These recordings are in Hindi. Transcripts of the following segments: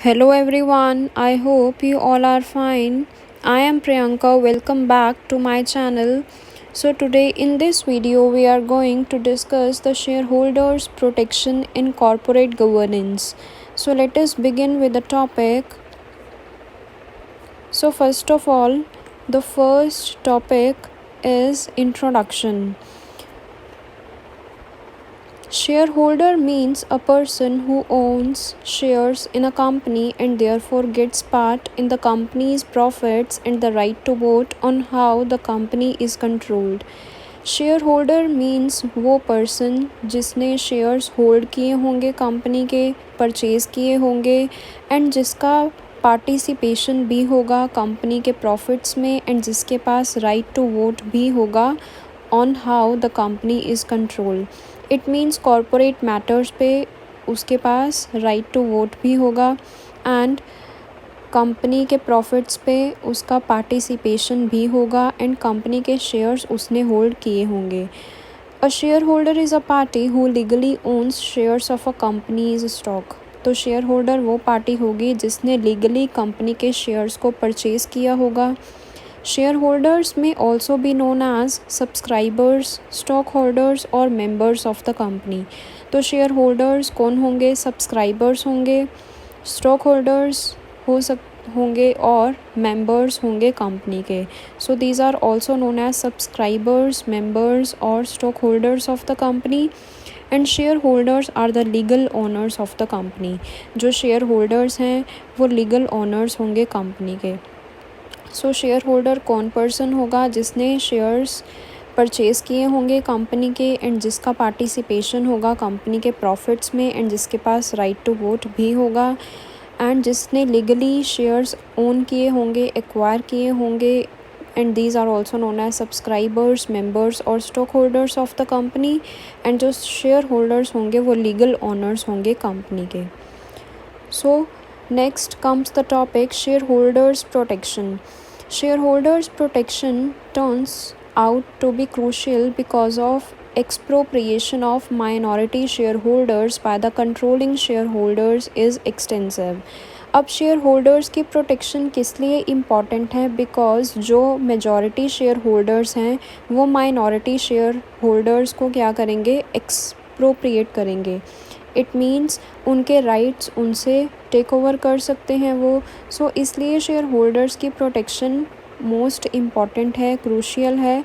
Hello everyone, I hope you all are fine. I am Priyanka, welcome back to my channel. So today in this video we are going to discuss the shareholders protection in corporate governance. So let us begin with the topic. So first of all, the first topic is introduction. Shareholder means a person who owns shares in a company and therefore gets part in the company's profits and the right to vote on how the company is controlled. Share means वो पर्सन जिसने शेयर्स होल्ड किए होंगे कंपनी के, परचेज़ किए होंगे एंड जिसका पार्टिसिपेशन भी होगा कंपनी के प्रॉफिट्स में एंड जिसके पास राइट टू वोट भी होगा on how the company is control. It means corporate matters पे उसके पास राइट टू वोट भी होगा एंड कंपनी के प्रॉफिट्स पे उसका पार्टिसिपेशन भी होगा एंड कंपनी के शेयर्स उसने होल्ड किए होंगे. A shareholder is a party who legally owns shares of a company's stock. तो शेयर होल्डर वो पार्टी होगी जिसने लीगली कंपनी के शेयर्स को परचेज़ किया होगा. Shareholders may also be known as subscribers, stockholders और members of the company. तो शेयर होल्डर्स कौन होंगे? सब्सक्राइबर्स होंगे, स्टॉक होल्डर्स होंगे और मेंबर्स होंगे कंपनी के. So these are also known as subscribers, members और stock holders of the company. And share holders are the legal owners of the company. जो शेयर होल्डर्स हैं वो लीगल ओनर्स होंगे कंपनी के. सो शेयर होल्डर कौन पर्सन होगा? जिसने शेयर्स परचेज़ किए होंगे कंपनी के एंड जिसका पार्टिसिपेशन होगा कंपनी के प्रॉफिट्स में एंड जिसके पास राइट टू वोट भी होगा एंड जिसने लीगली शेयर्स ओन किए होंगे, एक्वायर किए होंगे. And these are also known as subscribers, members और stock holders of the company. And जो शेयर होल्डर्स होंगे वो लीगल ओनर्स होंगे कंपनी के. So next comes the topic shareholders protection. Shareholders protection turns out to be crucial because of expropriation of minority shareholders by the controlling shareholders is extensive. अब शेयर होल्डर्स की प्रोटेक्शन किस लिए इम्पॉर्टेंट है? बिकॉज जो मेजॉरिटी शेयर होल्डर्स हैं वो माइनॉरिटी शेयर होल्डर्स को क्या करेंगे? एक्सप्रोप्रिएट करेंगे. इट मीन्स उनके राइट्स उनसे टेक ओवर कर सकते हैं वो. सो इसलिए शेयर होल्डर्स की प्रोटेक्शन मोस्ट इम्पॉर्टेंट है, क्रूशियल है.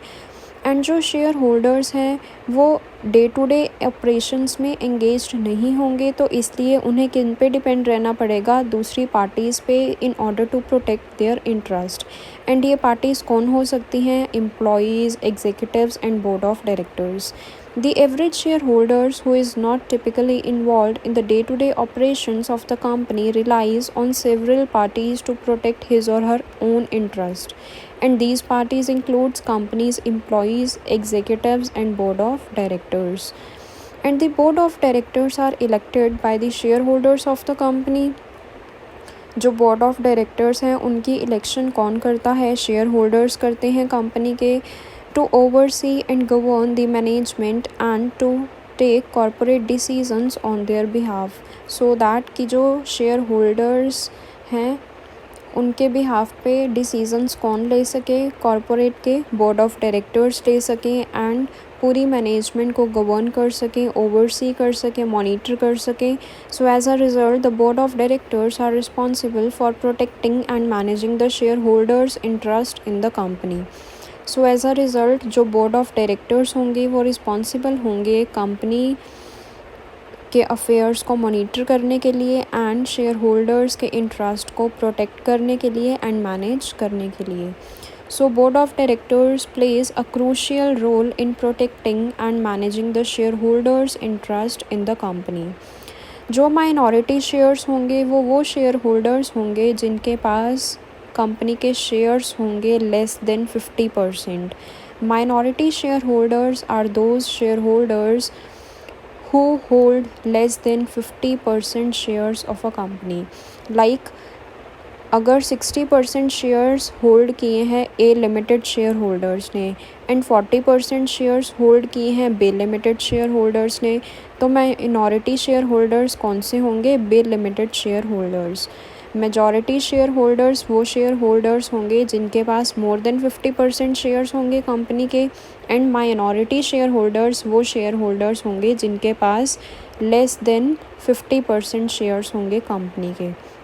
एंड जो शेयर होल्डर्स हैं वो डे टू डे ऑपरेशंस में एंगेज्ड नहीं होंगे, तो इसलिए उन्हें किन पे डिपेंड रहना पड़ेगा? दूसरी पार्टीज़ पे in order to protect their interest. And ये पार्टीज़ कौन हो सकती हैं? Employees, executives and board of directors. The average shareholders who is not typically involved in the day-to-day operations of the company relies on several parties to protect his or her own interest. And these parties includes companies, employees, executives and board of directors. And the board of directors are elected by the shareholders of the company. जो बोर्ड ऑफ डायरेक्टर्स हैं उनकी इलेक्शन कौन करता है? शेयर होल्डर्स करते हैं कंपनी के. to oversee and govern the management and to take corporate decisions on their behalf. So that कि जो शेयर होल्डर्स हैं उनके बिहाफ पे डिसीजंस कौन ले सके? कॉरपोरेट के बोर्ड ऑफ डायरेक्टर्स ले सकें एंड पूरी मैनेजमेंट को गवर्न कर सकें, ओवरसी कर सकें, मॉनिटर कर सकें. So as a result the board of directors are responsible for protecting and managing the share holders interest in the company. So as a result जो बोर्ड ऑफ डायरेक्टर्स होंगे वो रिस्पॉन्सिबल होंगे कंपनी के अफेयर्स को मॉनिटर करने के लिए एंड शेयर होल्डर्स के इंटरेस्ट को प्रोटेक्ट करने के लिए एंड मैनेज करने के लिए. So board of directors plays a crucial role in protecting and managing the share holders interest in the company. जो माइनॉरिटी शेयर्स होंगे वो शेयर होल्डर्स होंगे जिनके पास कंपनी के शेयर्स होंगे less than 50%. Minority share holders are those share holders who hold less than 50% shares of a company. Like अगर 60% शेयर्स होल्ड किए हैं ए लिमिटेड शेयर होल्डर्स ने एंड 40% शेयर्स होल्ड किए हैं बी लिमिटेड शेयर होल्डर्स ने, तो माइनॉरिटी शेयर होल्डर्स कौन से होंगे? B limited shareholders. Majority shareholders वो शेयर होल्डर्स होंगे जिनके पास मोर देन 50% शेयर्स होंगे कंपनी के, एंड माइनॉरिटी शेयर होल्डर्स वो शेयर होल्डर्स होंगे जिनके पास लेस देन 50% शेयर्स होंगे कंपनी के।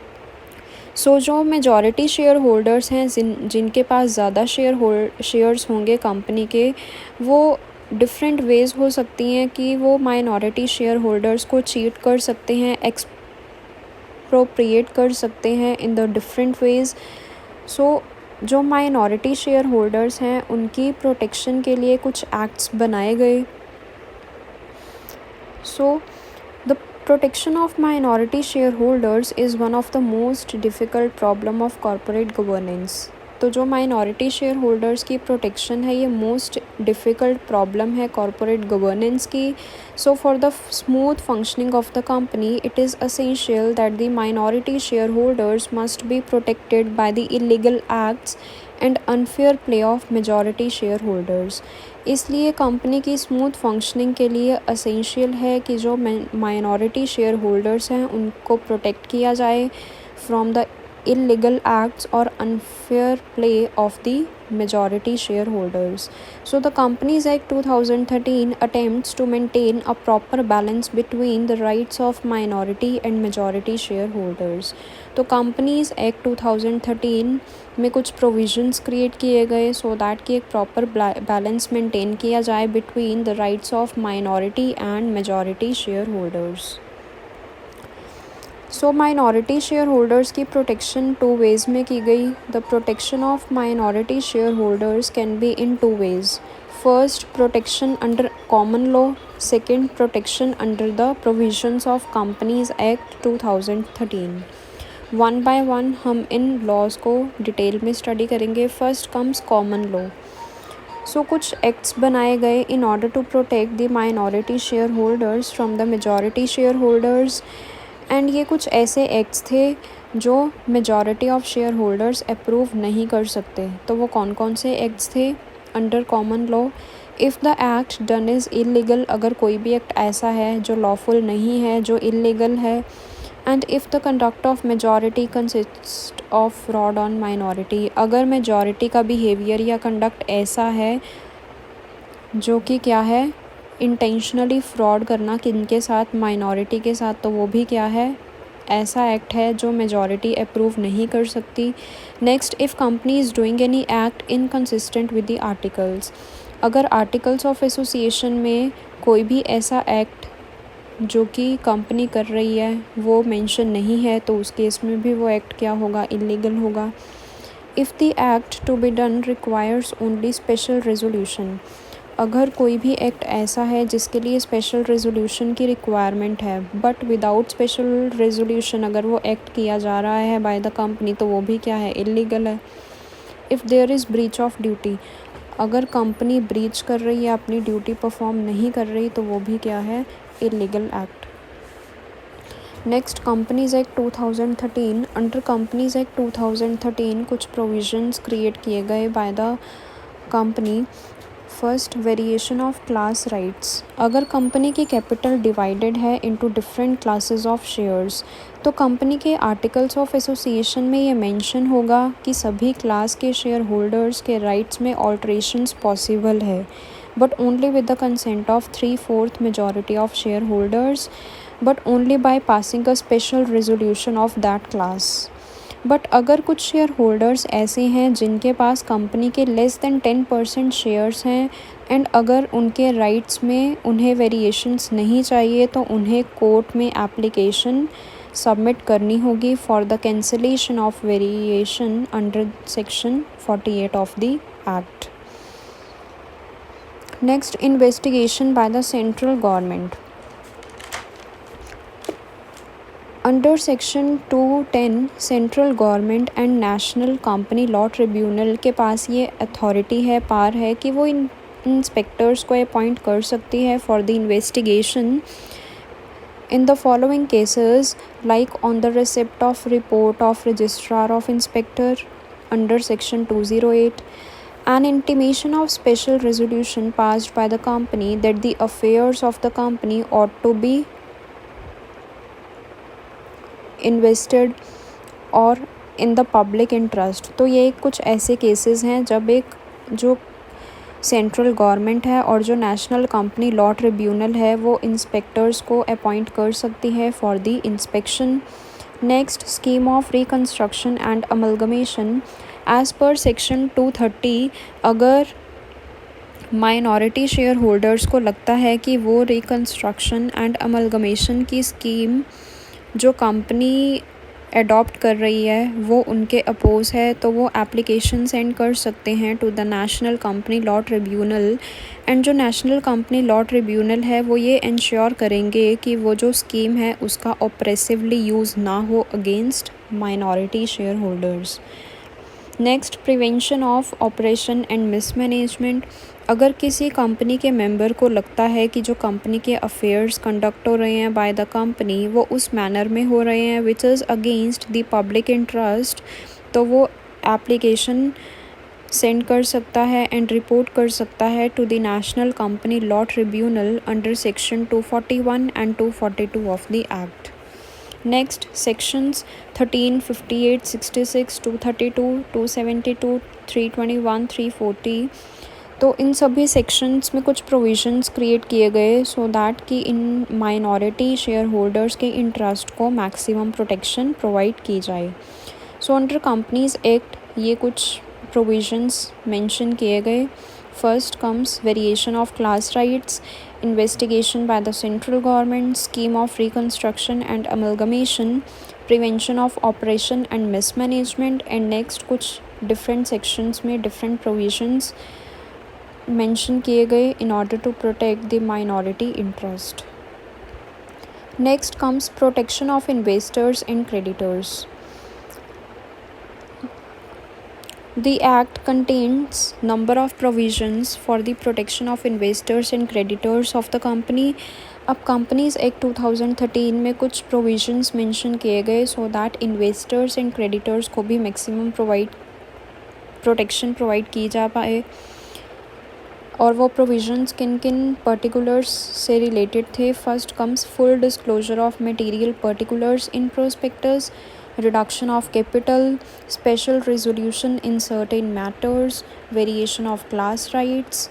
सो जो मेजॉरिटी शेयर होल्डर्स हैं जिनके पास ज़्यादा शेयर्स होंगे कंपनी के, वो डिफरेंट वेज़ हो सकती हैं कि वो माइनॉरिटी शेयर होल्डर्स को चीट कर सकते हैं, एक्सप्रोप्रिएट कर सकते हैं इन द डिफरेंट वेज़। सो जो माइनॉरिटी शेयर होल्डर्स हैं उनकी प्रोटेक्शन के लिए कुछ एक्ट्स बनाए गए। सो the protection of minority shareholders is one of the most difficult problem of corporate governance। तो जो माइनॉरिटी शेयर होल्डर्स की प्रोटेक्शन है ये मोस्ट डिफ़िकल्ट प्रॉब्लम है कॉरपोरेट गवर्नेंस की। So for the smooth functioning of the company it is essential that the minority share holders must be protected by the illegal acts and unfair play of majority share holders. इसलिए कंपनी की स्मूथ फंक्शनिंग के लिए असेंशियल है कि जो माइनॉरिटी शेयर होल्डर्स हैं उनको प्रोटेक्ट किया जाए from the illegal acts or unfair play of the majority shareholders। So the Companies Act 2013 attempts to maintain a proper balance between the rights of minority and majority shareholders। तो Companies Act 2013 में कुछ प्रोविजंस क्रिएट किए गए सो दैट कि एक प्रॉपर बैलेंस मेंटेन किया जाए between the rights of minority and majority shareholders. So minority share holders की प्रोटेक्शन 2 वेज़ में की गई। The protection of minority share holders can be in 2 ways. First, protection under common law. Second, protection under the provisions of companies act 2013। One by one हम इन लॉज को डिटेल में स्टडी करेंगे। First comes common law. So कुछ एक्ट्स बनाए गए इन order to protect the minority share holders from the majority shareholders, and ये कुछ ऐसे एक्ट्स थे जो majority of shareholders approve नहीं कर सकते। तो वो कौन कौन से एक्ट्स थे under common law? If the act done is illegal, अगर कोई भी एक्ट ऐसा है जो लॉफुल नहीं है, जो इलीगल है, and if the conduct of majority consist of fraud on minority, अगर मेजॉरिटी का बिहेवियर या कंडक्ट ऐसा है जो कि क्या है इंटेंशनली फ्रॉड करना किनके साथ? माइनॉरिटी के साथ, तो वो भी क्या है? ऐसा एक्ट है जो मेजॉरिटी अप्रूव नहीं कर सकती। Next, if company is doing any act inconsistent with the articles, अगर आर्टिकल्स ऑफ एसोसिएशन में कोई भी ऐसा एक्ट जो कि कंपनी कर रही है वो मेंशन नहीं है तो उस केस में भी वो एक्ट क्या होगा? इलीगल होगा। If the act to be done requires only special resolution, अगर कोई भी एक्ट ऐसा है जिसके लिए स्पेशल रेजोल्यूशन की रिक्वायरमेंट है बट विदाउट स्पेशल रेजोल्यूशन अगर वो एक्ट किया जा रहा है बाय द कंपनी तो वो भी क्या है? इलीगल है। If there is breach of duty, अगर कंपनी ब्रीच कर रही है, अपनी ड्यूटी परफॉर्म नहीं कर रही तो वो भी क्या है? Illegal act. Next, companies act 2013। Under companies act 2013 कुछ प्रोविजंस क्रिएट किए गए by the company. First, variation of class rights, अगर कंपनी की कैपिटल डिवाइडेड है into different classes of shares तो कंपनी के आर्टिकल्स ऑफ एसोसिएशन में ये मेंशन होगा कि सभी क्लास के शेयर होल्डर्स के राइट्स में ऑल्ट्रेशंस पॉसिबल है but only with the consent of 3/4 majority of share holders but only by passing a special resolution of that class. But अगर कुछ शेयर होल्डर्स ऐसे हैं जिनके पास कंपनी के लेस देन 10% शेयर्स हैं एंड अगर उनके राइट्स में उन्हें वेरिएशंस नहीं चाहिए तो उन्हें कोर्ट में एप्लीकेशन सबमिट करनी होगी for the cancellation of variation under section 48 of the act. Next, investigation by the central government. Under section 210 central government and national company law tribunal के पास ये अथॉरिटी है, पार है कि वो इंस्पेक्टर्स को अपॉइंट कर सकती है for the investigation In the following cases, like on the receipt of report of registrar of inspector under section 208, an intimation of special resolution passed by the company that the affairs of the company ought to be invested और इन द पब्लिक इंटरेस्ट। तो ये कुछ ऐसे केसेस हैं जब एक जो सेंट्रल गवर्नमेंट है और जो नेशनल कंपनी लॉ ट्रिब्यूनल है वो इंस्पेक्टर्स को अपॉइंट कर सकती है for the inspection. Next, scheme of reconstruction and amalgamation. As per section 230, अगर माइनॉरिटी शेयर होल्डर्स को लगता है कि वो रिकंस्ट्रक्शन एंड अमलगमेशन की स्कीम जो कंपनी अडॉप्ट कर रही है वो उनके अपोज है, तो वो एप्लीकेशन सेंड कर सकते हैं to the national company law tribunal. And जो नेशनल कंपनी लॉ ट्रिब्यूनल है वो ये इंश्योर करेंगे कि वो जो स्कीम है उसका ऑपरेसिवली यूज़ ना हो against minority share holders. Next, prevention of operation and mismanagement. अगर किसी कंपनी के मेंबर को लगता है कि जो कंपनी के अफेयर्स कंडक्ट हो रहे हैं बाय द कंपनी वो उस मैनर में हो रहे हैं which is against the public interest, तो वो एप्लीकेशन सेंड कर सकता है एंड रिपोर्ट कर सकता है to the national company law tribunal under section 241 and 242 of the act. Next, sections 13, 58, 66, 232, 272, 321, 340। तो इन सभी सेक्शंस में कुछ प्रोविजंस क्रिएट किए गए सो दैट कि इन माइनॉरिटी शेयर होल्डर्स के इंटरेस्ट को मैक्सिमम प्रोटेक्शन प्रोवाइड की जाए। सो अंडर कंपनीज एक्ट ये कुछ प्रोविजंस मेंशन किए गए। First comes variation of class rights, investigation by the central government, scheme of reconstruction and amalgamation, prevention of operation and mismanagement, and next कुछ different sections में different provisions mention किए गए in order to protect the minority interest. Next comes protection of investors and creditors. The Act contains number of provisions for the protection of investors and creditors of the company. अब Companies Act 2013 में कुछ provisions mention किए गए so that investors and creditors को भी maximum protection provide की जा पाए। और वो provisions किन किन particulars से related थे। First comes full disclosure of material particulars in prospectus, reduction of capital, special resolution in certain matters, variation of class rights,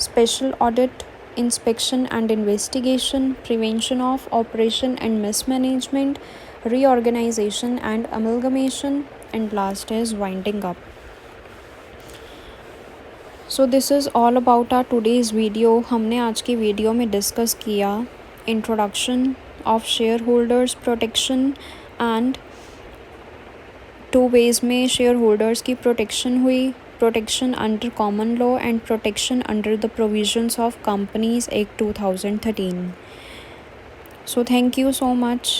special audit, inspection and investigation, prevention of operation and mismanagement, reorganization and amalgamation, and last is winding up. So this is all about our today's video. हमने आज की वीडियो में डिस्कस किया introduction of share holders protection and 2 ways में शेयर होल्डर्स की प्रोटेक्शन हुई, protection under common law and protection under the provisions of companies act 2013. So thank you so much.